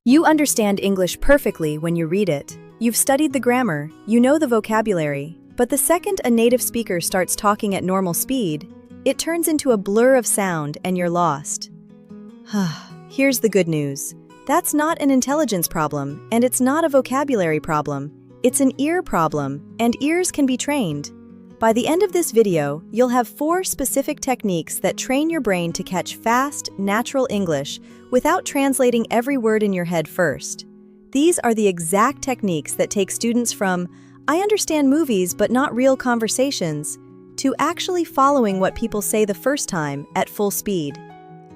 You understand English perfectly when you read it. You've studied the grammar, you know the vocabulary, but the second a native speaker starts talking at normal speed, it turns into a blur of sound and you're lost. Here's the good news. That's not an intelligence problem, and it's not a vocabulary problem. It's an ear problem, and ears can be trained. By the end of this video, you'll have 4 specific techniques that train your brain to catch fast, natural English without translating every word in your head first. These are the exact techniques that take students from, "I understand movies but not real conversations," to actually following what people say the first time at full speed.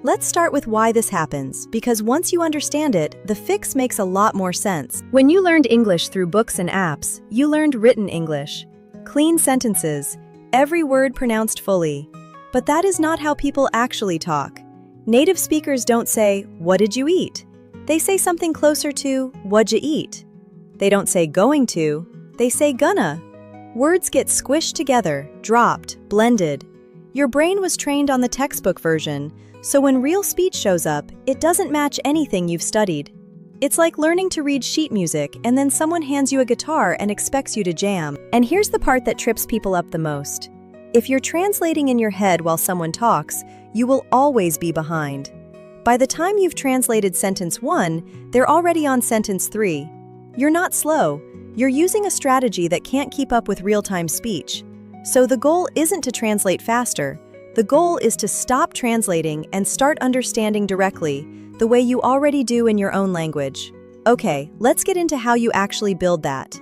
Let's start with why this happens, because once you understand it, the fix makes a lot more sense. When you learned English through books and apps, you learned written English. Clean sentences, every word pronounced fully. But that is not how people actually talk. Native speakers don't say, "What did you eat?" They say something closer to, "What'd you eat?" They don't say "going to," they say "gonna." Words get squished together, dropped, blended. Your brain was trained on the textbook version, so when real speech shows up, it doesn't match anything you've studied. It's like learning to read sheet music and then someone hands you a guitar and expects you to jam. And here's the part that trips people up the most. If you're translating in your head while someone talks, you will always be behind. By the time you've translated sentence 1, they're already on sentence 3. You're not slow. You're using a strategy that can't keep up with real-time speech. So the goal isn't to translate faster. The goal is to stop translating and start understanding directly, the way you already do in your own language. Okay, let's get into how you actually build that.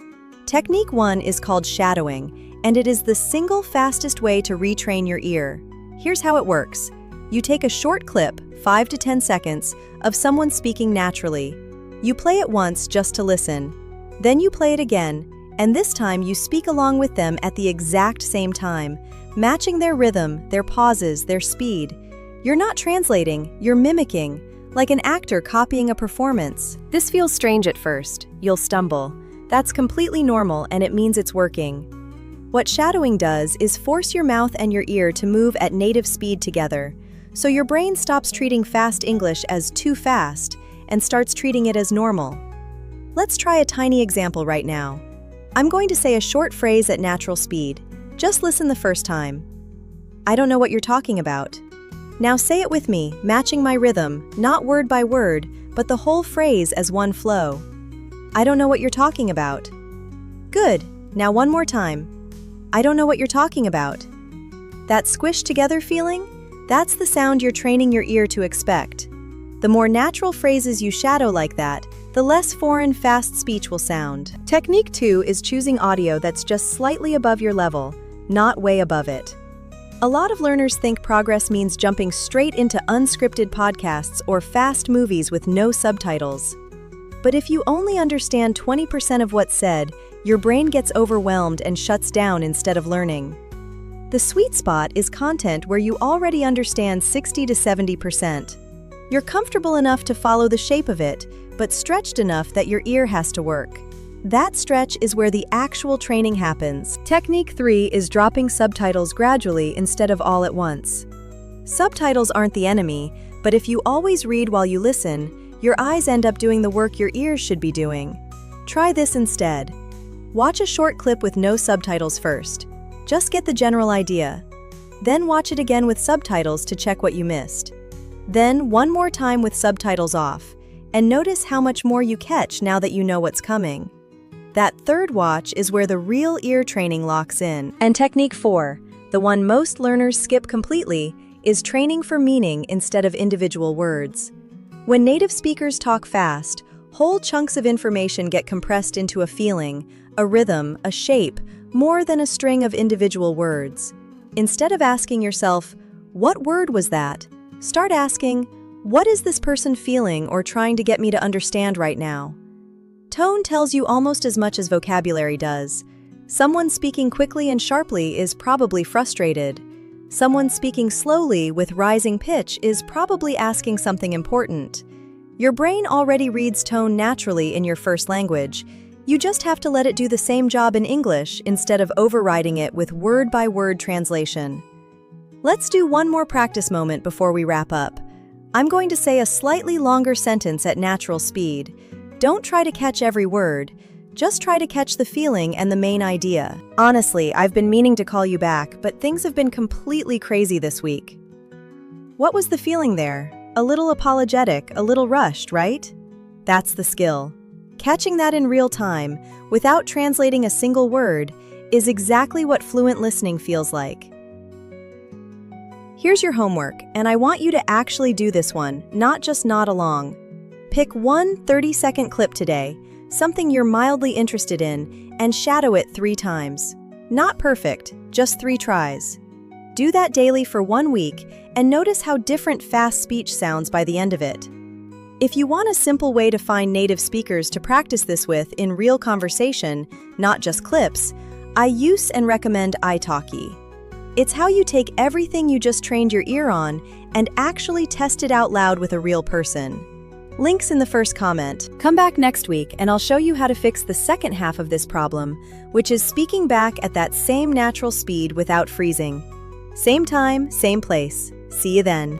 Technique 1 is called shadowing, and it is the single fastest way to retrain your ear. Here's how it works. You take a short clip, 5 to 10 seconds, of someone speaking naturally. You play it once just to listen. Then you play it again, and this time you speak along with them at the exact same time, matching their rhythm, their pauses, their speed. You're not translating, you're mimicking, like an actor copying a performance. This feels strange at first. You'll stumble. That's completely normal, and it means it's working. What shadowing does is force your mouth and your ear to move at native speed together, so your brain stops treating fast English as too fast and starts treating it as normal. Let's try a tiny example right now. I'm going to say a short phrase at natural speed. Just listen the first time. "I don't know what you're talking about." Now say it with me, matching my rhythm, not word by word, but the whole phrase as one flow. "I don't know what you're talking about." Good. Now one more time. "I don't know what you're talking about." That squished together feeling? That's the sound you're training your ear to expect. The more natural phrases you shadow like that, the less foreign, fast speech will sound. Technique 2 is choosing audio that's just slightly above your level, not way above it. A lot of learners think progress means jumping straight into unscripted podcasts or fast movies with no subtitles. But if you only understand 20% of what's said, your brain gets overwhelmed and shuts down instead of learning. The sweet spot is content where you already understand 60 to 70%. You're comfortable enough to follow the shape of it, but stretched enough that your ear has to work. That stretch is where the actual training happens. Technique 3 is dropping subtitles gradually instead of all at once. Subtitles aren't the enemy, but if you always read while you listen, your eyes end up doing the work your ears should be doing. Try this instead. Watch a short clip with no subtitles first. Just get the general idea. Then watch it again with subtitles to check what you missed. Then one more time with subtitles off, and notice how much more you catch now that you know what's coming. That third watch is where the real ear training locks in. And technique 4, the one most learners skip completely, is training for meaning instead of individual words. When native speakers talk fast, whole chunks of information get compressed into a feeling, a rhythm, a shape, more than a string of individual words. Instead of asking yourself, "What word was that?" start asking, "What is this person feeling or trying to get me to understand right now?" Tone tells you almost as much as vocabulary does. Someone speaking quickly and sharply is probably frustrated. Someone speaking slowly with rising pitch is probably asking something important. Your brain already reads tone naturally in your first language. You just have to let it do the same job in English instead of overriding it with word-by-word translation. Let's do one more practice moment before we wrap up. I'm going to say a slightly longer sentence at natural speed. Don't try to catch every word. Just try to catch the feeling and the main idea. Honestly, I've been meaning to call you back, but things have been completely crazy this week. What was the feeling there? A little apologetic, a little rushed, right? That's the skill. Catching that in real time, without translating a single word, is exactly what fluent listening feels like. Here's your homework, and I want you to actually do this one, not just nod along. Pick one 30-second clip today, something you're mildly interested in, and shadow it 3 times. Not perfect, just 3 tries. Do that daily for 1 week, and notice how different fast speech sounds by the end of it. If you want a simple way to find native speakers to practice this with in real conversation, not just clips, I use and recommend italki. It's how you take everything you just trained your ear on and actually test it out loud with a real person. Links in the first comment. Come back next week and I'll show you how to fix the second half of this problem, which is speaking back at that same natural speed without freezing. Same time, same place. See you then.